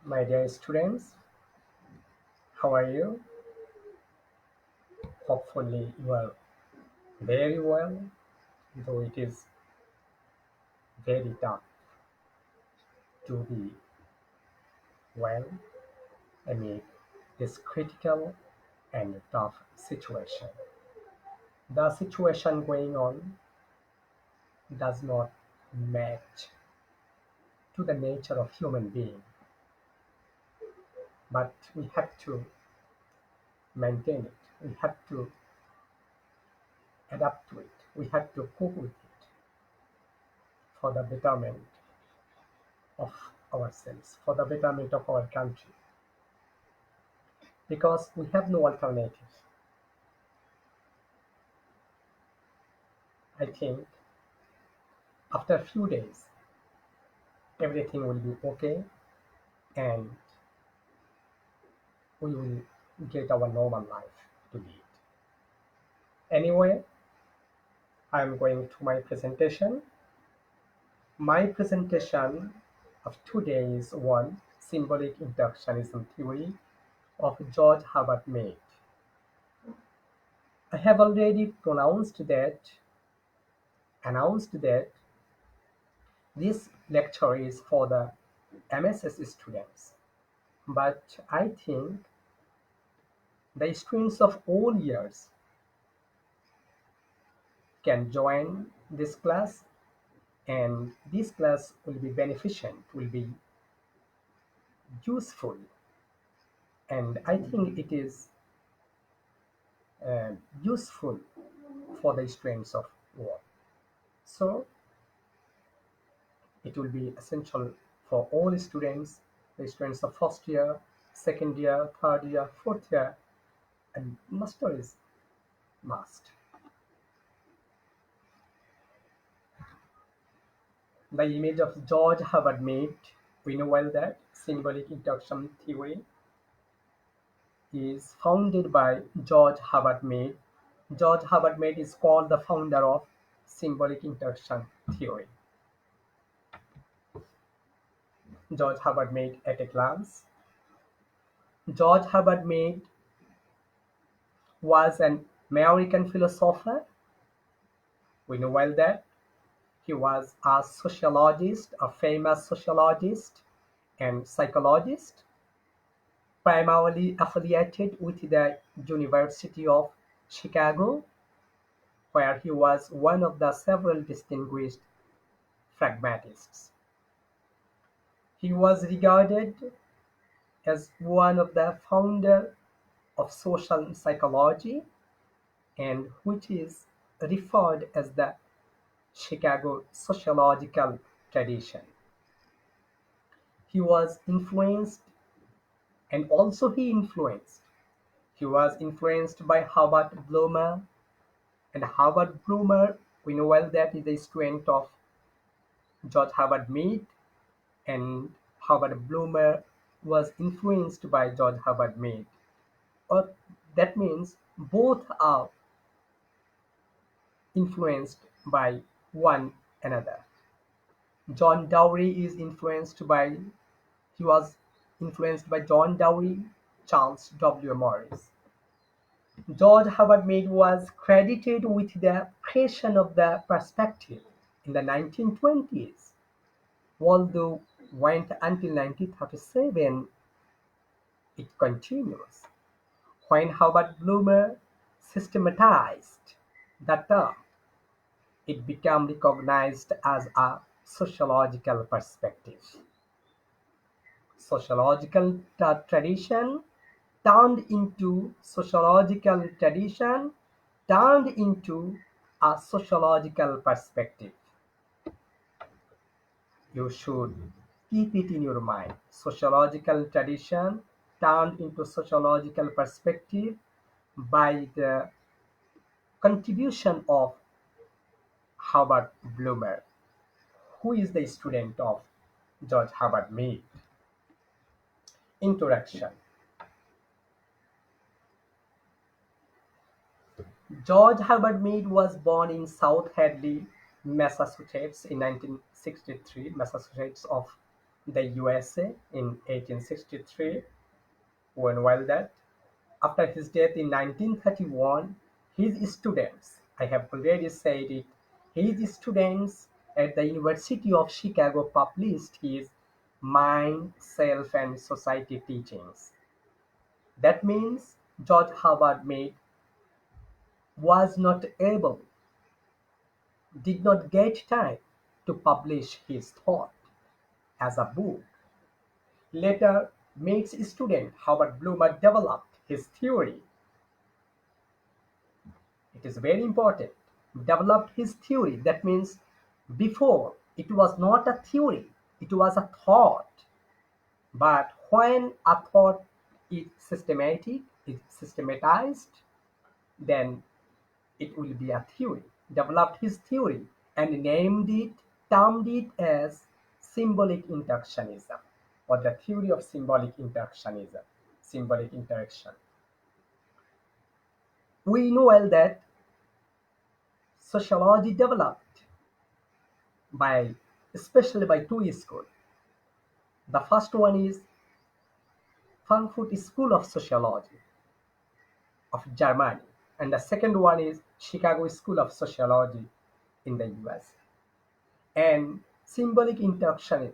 My dear students, how are you? Hopefully, you are very well, though it is very tough to be well amid this critical and tough situation. The situation going on does not match to the nature of human being, but we have to maintain it. We have to adapt to it. We have to cope with it for the betterment of ourselves, for the betterment of our country, because we have no alternative. I think after a few days, everything will be okay and we will get our normal life to lead. Anyway, I am going to my presentation. My presentation of today is one symbolic interactionism theory of George Hubbard made. I have already announced that this lecture is for the MSS students, but I think the students of all years can join this class, and this class will be beneficent, will be useful, and I think it is useful for the students of all. So it will be essential for all students, the students of first year, second year, third year, fourth year, and master is must. The image of George Hubbard made, we know well that symbolic interaction theory is founded by George Hubbard Mead. George Hubbard Mead is called the founder of symbolic interaction theory. George Hubbard Mead at a glance. George Hubbard Mead was an American philosopher. We know well that he was a sociologist, a famous sociologist and psychologist, primarily affiliated with the University of Chicago, where he was one of the several distinguished pragmatists. He was regarded as one of the founders of social psychology, and which is referred as the Chicago sociological tradition. He was influenced, and also he influenced. He was influenced by Herbert Blumer, and Herbert Blumer, we know well that is a student of George Herbert Mead, and Herbert Blumer was influenced by George Herbert Mead. Or that means both are influenced by one another. John Dewey is influenced by he was influenced by John Dewey, Charles W. Morris. George Herbert Mead was credited with the creation of the perspective in the 1920s, although went until 1937. It continues. When Herbert Blumer systematized the term, it became recognized as a sociological perspective. Sociological tradition turned into sociological tradition, turned into a sociological perspective. You should keep it in your mind. Sociological tradition turned into sociological perspective by the contribution of Herbert Blumer, who is the student of George Herbert Mead. Introduction. George Herbert Mead was born in South Hadley, Massachusetts in 1963, Massachusetts of the USA in 1863. When while that, after his death in 1931, his students, I have already said it, his students at the University of Chicago published his Mind, Self and Society teachings. That means George Herbert Mead was not able, did not get time to publish his thought as a book. Later, Mead's student Howard Bloomer developed his theory. It is very important. Developed his theory. That means before it was not a theory, it was a thought. But when a thought is systematic, is systematized, then it will be a theory. Developed his theory and termed it as symbolic interactionism or the theory of symbolic interactionism, symbolic interaction. We know well that sociology developed by especially by two schools. The first one is Frankfurt School of Sociology of Germany, and the second one is Chicago School of Sociology in the US. And symbolic interaction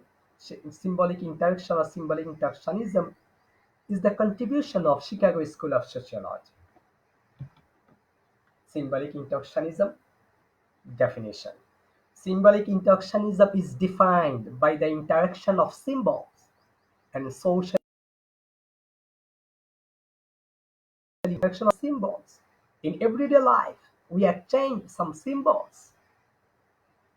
or symbolic interactionism is the contribution of Chicago School of Sociology. Symbolic interactionism definition. Symbolic interactionism is defined by the interaction of symbols and social interaction of symbols. In everyday life, we exchange some symbols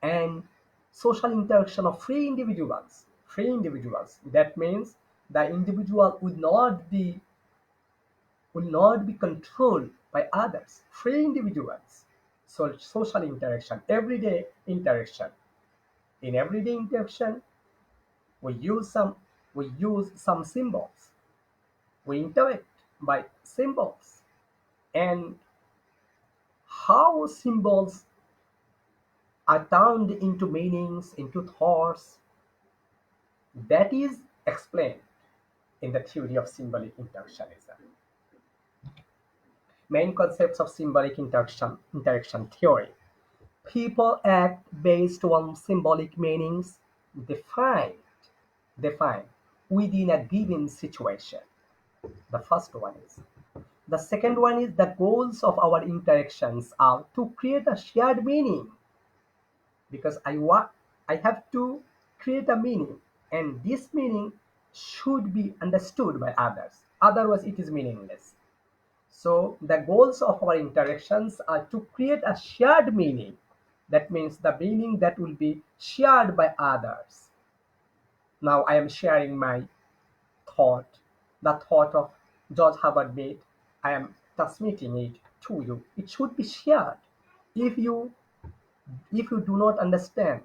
and social interaction of free individuals. Free individuals. That means the individual will not be controlled by others. Free individuals. So social interaction, everyday interaction. In everyday interaction, we use some symbols. We interact by symbols. And how symbols are turned into meanings, into thoughts, that is explained in the theory of symbolic interactionism. Main concepts of symbolic interaction theory. People act based on symbolic meanings defined, defined within a given situation. The first one is. The second one is the goals of our interactions are to create a shared meaning because I have to create a meaning and this meaning should be understood by others. Otherwise, it is meaningless. So the goals of our interactions are to create a shared meaning. That means the meaning that will be shared by others. Now I am sharing my thought, the thought of George Hubbard made. I am transmitting it to you. It should be shared. If you if you do not understand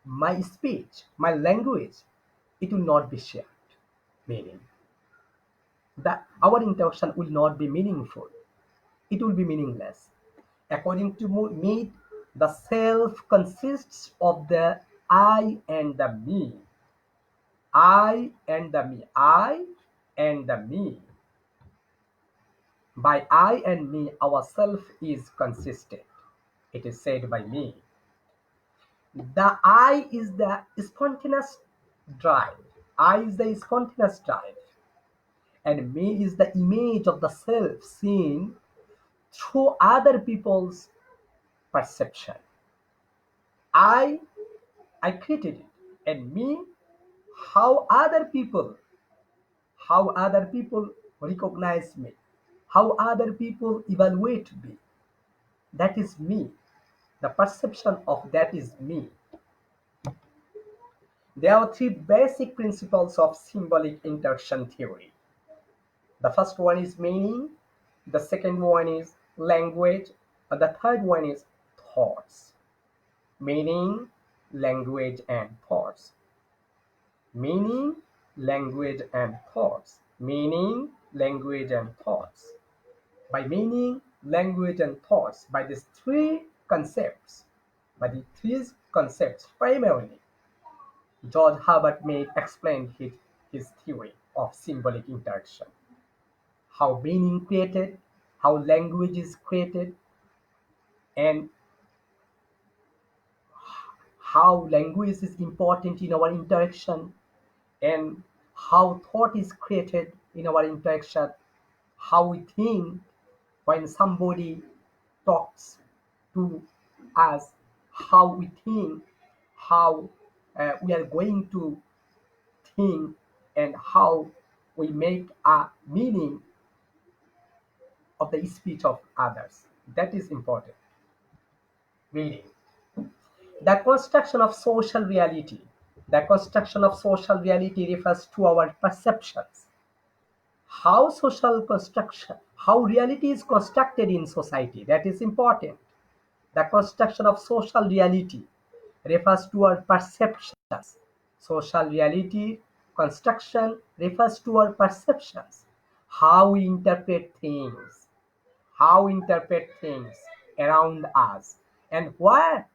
my speech, my language, it will not be shared. Meaning that our interaction will not be meaningful. It will be meaningless. According to me, the self consists of the I and the me. I and the me. I and the me. By I and me, our self is consistent. It is said by me. The I is the spontaneous drive. I is the spontaneous drive. And me is the image of the self seen through other people's perception. I I created it. And me, how other people recognize me, how other people evaluate me. That is me. The perception of that is me. There are three basic principles of symbolic interaction theory. The first one is meaning, the second one is language, and the third one is thoughts. Meaning, language, and thoughts. Meaning, language, and thoughts. Meaning, language, and thoughts. By meaning, language, and thoughts by these three concepts. By the three concepts primarily, George Hubbard may explain his theory of symbolic interaction, how meaning created, how language is created, and how language is important in our interaction, and how thought is created in our interaction, how we think when somebody talks to us, how we think, how we are going to think, and how we make a meaning of the speech of others. That is important. Meaning. The construction of social reality. The construction of social reality refers to our perceptions. How reality is constructed in society. That is important. The construction of social reality refers to our perceptions. Social reality construction refers to our perceptions. How we interpret things, around us, and what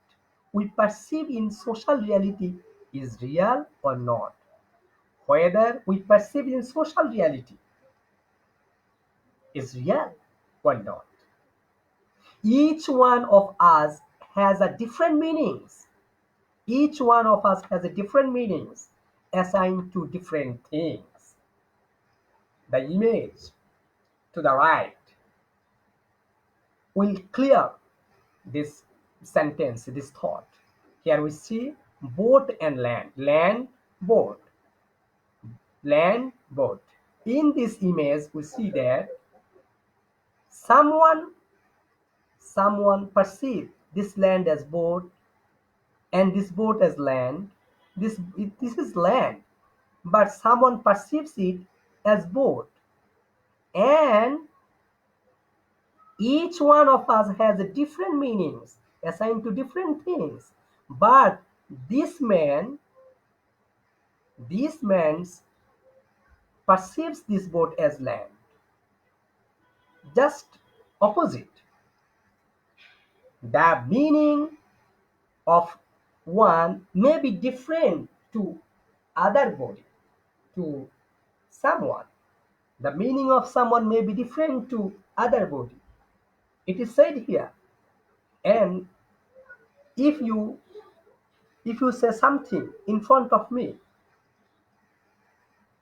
we perceive in social reality is real or not. Whether we perceive in social reality is real or not. Each one of us has a different meanings. Each one of us has a different meanings assigned to different things. The image to the right will clear this sentence, this thought. Here we see boat and land. Boat. Land, boat. In this image, we see that someone perceives this land as boat and this boat as land. This is land, but someone perceives it as boat. And each one of us has different meanings assigned to different things. But this man perceives this boat as land. Just opposite. The meaning of one may be different to other body, to someone. The meaning of someone may be different to other body. It is said here. And if you say something in front of me,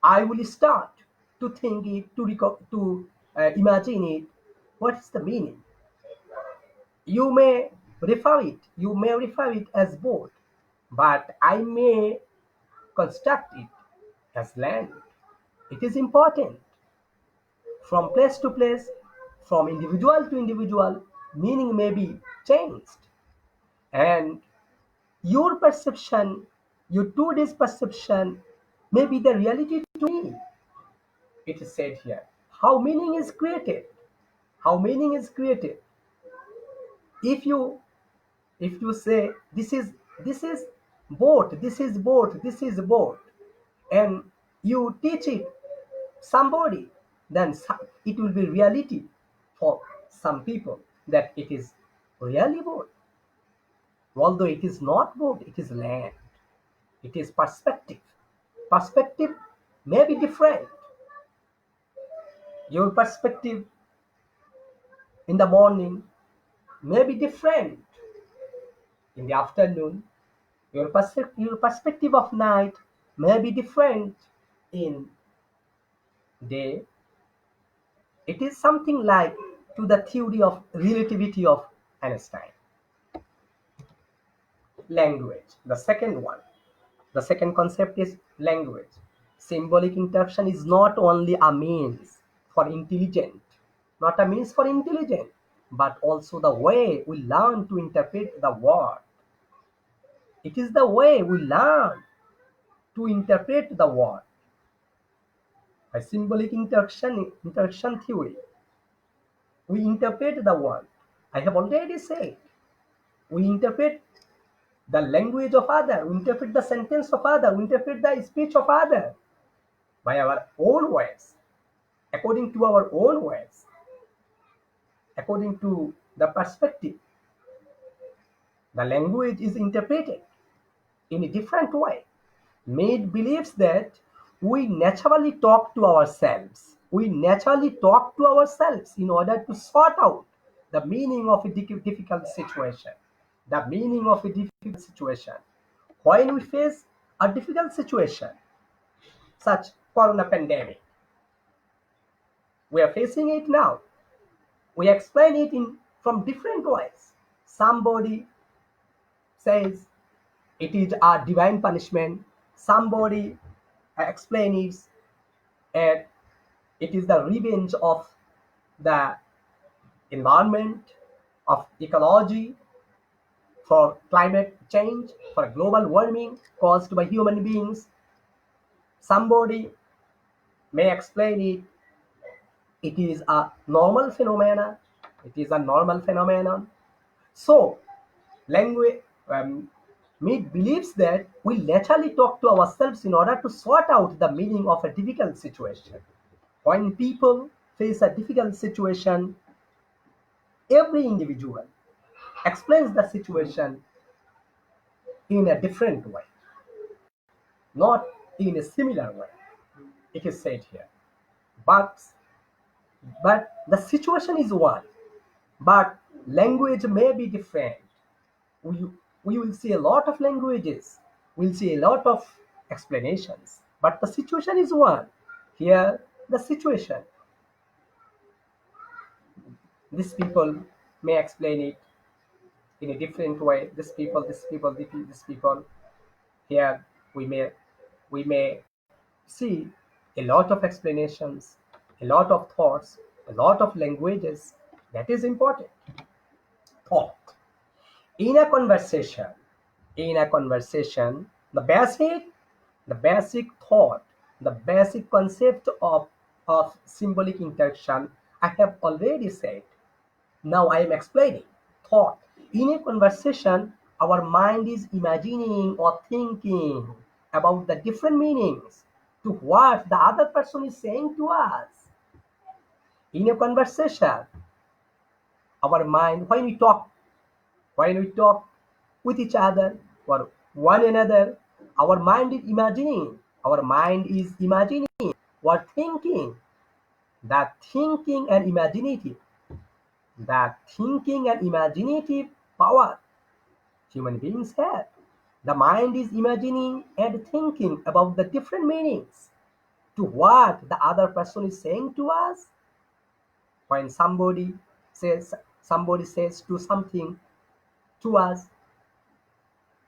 I will start to think it, imagine it. What is the meaning? You may refer it as boat, but I may construct it as land. It is important. From place to place, from individual to individual, meaning may be changed. And your perception, your 2 days perception, may be the reality to me. It is said here. How meaning is created. How meaning is created. If you say this is boat, this is boat, this is boat, and you teach it somebody, then it will be reality for some people that it is really boat. Although it is not boat, it is land. It is perspective. Perspective may be different. Your perspective in the morning may be different in the afternoon. Your perspective of night may be different in day. It is something like to the theory of relativity of Einstein. Language, the second one. The second concept is language. Symbolic interaction is not only a means for intelligent, not a means for intelligent, but also the way we learn to interpret the world. It is the way we learn to interpret the world. By symbolic interaction theory, we interpret the world. I have already said, we interpret the language of other, we interpret the sentence of other, we interpret the speech of other by our own words, according to our own words. according to the perspective. The language is interpreted in a different way. Mead believes that we naturally talk to ourselves. We naturally talk to ourselves in order to sort out the meaning of a difficult situation. The meaning of a difficult situation. When we face a difficult situation, such corona pandemic, we are facing it now. We explain it in from different ways. Somebody says it is a divine punishment. Somebody explains it, it is the revenge of the environment, of ecology, for climate change, for global warming caused by human beings. Somebody may explain it, it is a normal phenomena. It is a normal phenomenon. So, language, Mead believes that we naturally talk to ourselves in order to sort out the meaning of a difficult situation. When people face a difficult situation, every individual explains the situation in a different way, not in a similar way. It is said here. But the situation is one, but language may be different. We, we will see a lot of languages, we'll see a lot of explanations, but the situation is one. Here, the situation. These people may explain it in a different way. This people. Here, we may see a lot of explanations, a lot of thoughts, a lot of languages. That is important. Thought. In a conversation, the basic thought, the basic concept of symbolic interaction, I have already said. Now I am explaining. Thought. In a conversation, our mind is imagining or thinking about the different meanings to what the other person is saying to us. In a conversation, our mind, when we talk with each other or one another, our mind is imagining. Our mind is imagining or thinking. That thinking and imaginative, power human beings have. The mind is imagining and thinking about the different meanings to what the other person is saying to us. When somebody says to something to us,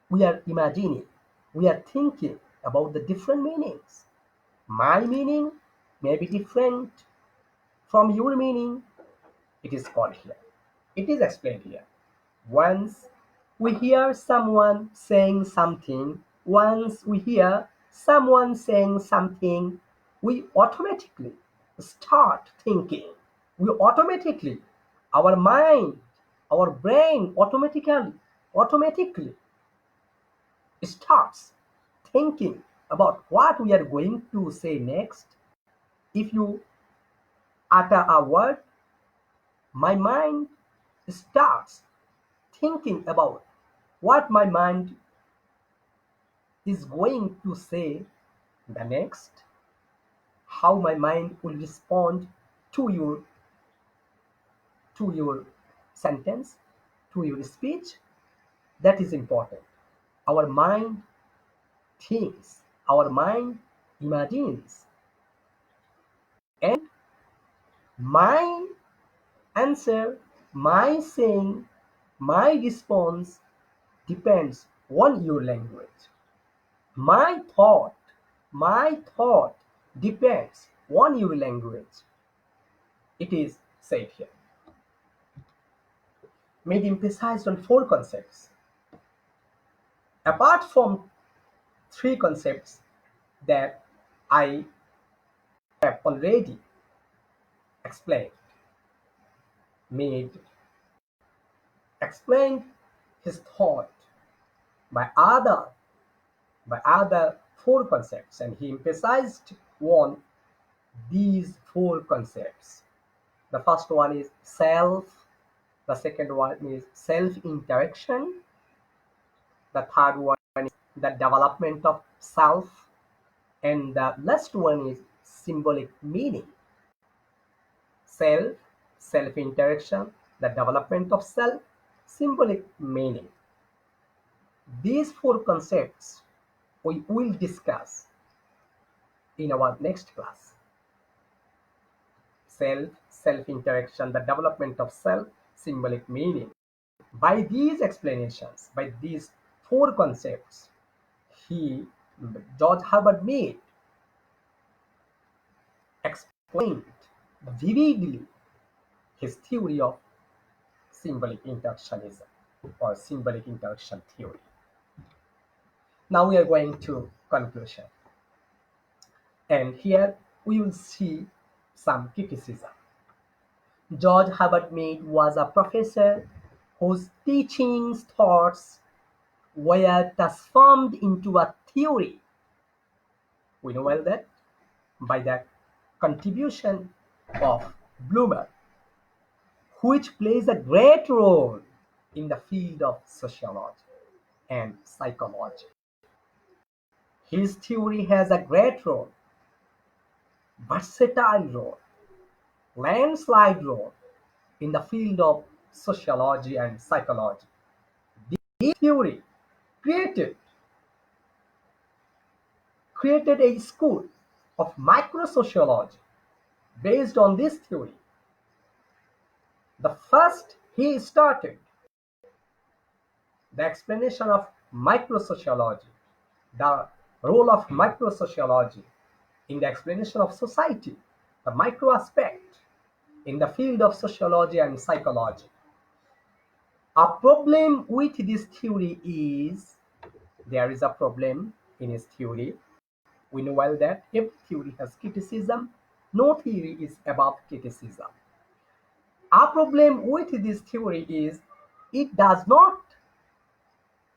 we are imagining, we are thinking about the different meanings. My meaning may be different from your meaning. It is called here. It is explained here. Once we hear someone saying something, we automatically start thinking. We automatically, our mind, our brain automatically starts thinking about what we are going to say next. If you utter a word, my mind starts thinking about what my mind is going to say the next, how my mind will respond to your sentence, to your speech. That is important. Our mind thinks, our mind imagines, and my answer, my saying, my response depends on your language. My thought, my thought depends on your language. It is said here. Made emphasized on four concepts. Apart from three concepts that I have already explained, Made explained his thought by other four concepts, and he emphasized on these four concepts. The first one is self, the second one is self-interaction, the third one is the development of self, and the last one is symbolic meaning. Self, self-interaction, the development of self, symbolic meaning. These four concepts we will discuss in our next class. Self, self-interaction, the development of self, symbolic meaning. By these explanations, by these four concepts, he, George Hubbard made, explained vividly his theory of symbolic interactionism or symbolic interaction theory. Now we are going to conclusion. And here we will see some criticism. George Hubbard Mead was a professor whose teachings, thoughts were transformed into a theory. We know well that by the contribution of Bloomer, which plays a great role in the field of sociology and psychology. His theory has a great role, versatile role, landslide role in the field of sociology and psychology. This theory created a school of microsociology based on this theory. The first he started the explanation of microsociology, the role of microsociology in the explanation of society, the micro aspect in the field of sociology and psychology. A problem with this theory is there is a problem in his theory. We know well that every theory has criticism. No theory is above criticism. A problem with this theory is it does not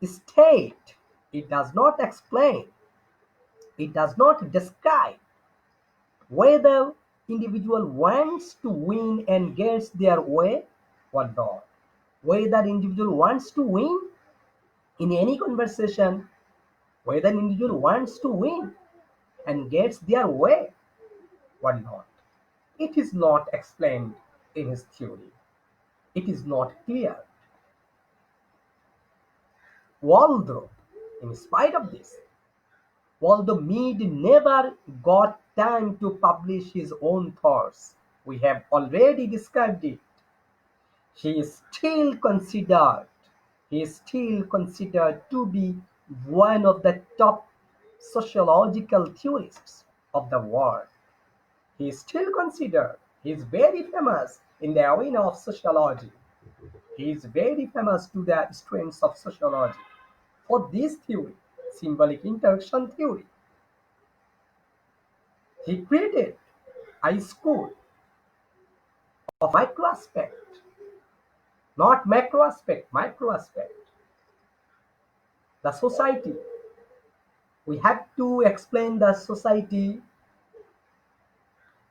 state, it does not explain, it does not describe whether individual wants to win and gets their way or not. Whether individual wants to win in any conversation, whether individual wants to win and gets their way or not. It is not explained in his theory. It is not clear. Although, in spite of this, although Mead never got time to publish his own thoughts, we have already described it, he is still considered to be one of the top sociological theorists of the world. He is still considered, he is very famous in the arena of sociology. He is very famous to the students of sociology for this theory, symbolic interaction theory. He created a school of micro aspect, not macro aspect, micro aspect. The society. We have to explain the society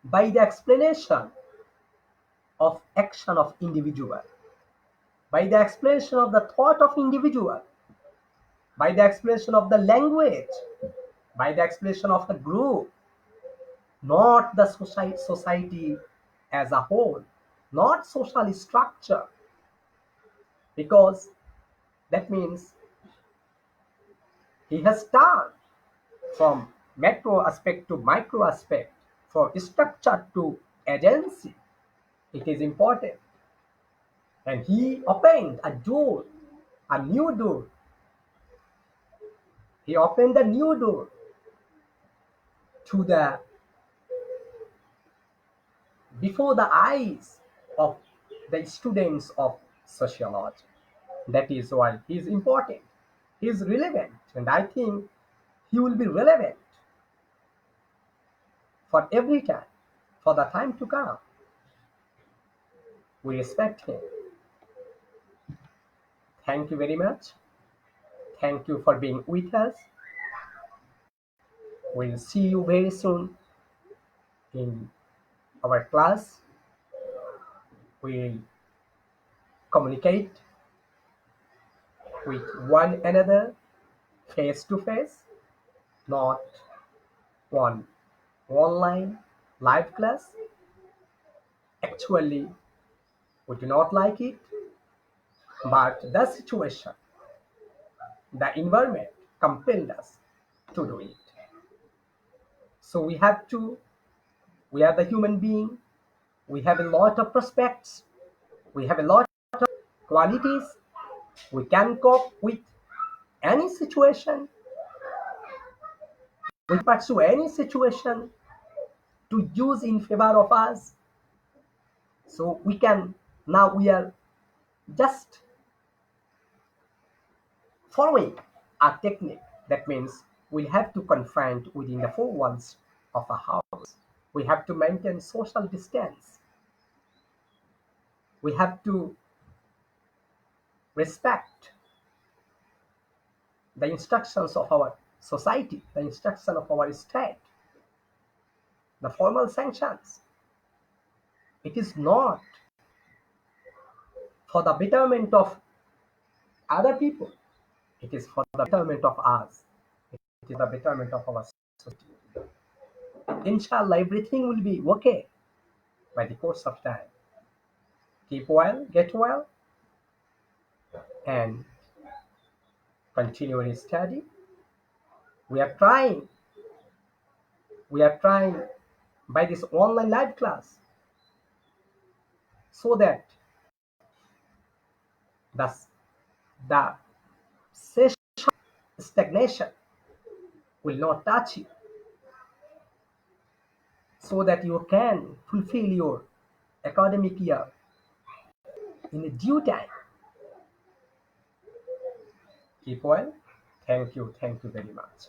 by the explanation of action of individual, by the explanation of the thought of individual, by the explanation of the language, by the explanation of a group, not the society as a whole, not social structure, because that means he has turned from macro aspect to micro aspect, from structure to agency. It is important. And he opened a door, a new door. He opened a new door to the before the eyes of the students of sociology. That is why he is important. He is relevant, and I think he will be relevant for every time, for the time to come. We respect him. Thank you very much. Thank you for being with us. We'll see you very soon in our class. We communicate with one another face to face, not on online live class. Actually, we do not like it, but the situation, the environment compelled us to do it. So we have to, we are the human being, we have a lot of prospects, we have a lot of qualities, we can cope with any situation, we pursue any situation to use in favor of us. So we can, now we are just following a technique. That means we have to confine within the four walls of a house. We have to maintain social distance. We have to respect the instructions of our society, the instruction of our state, the formal sanctions. It is not for the betterment of other people. It is for the betterment of us. It is the betterment of our society. Inshallah, everything will be okay by the course of time. Keep well, get well, and continue your study. We are trying, we are trying by this online live class so that the, the session stagnation will not touch you, so that you can fulfill your academic year in a due time. Keep well. Thank you very much.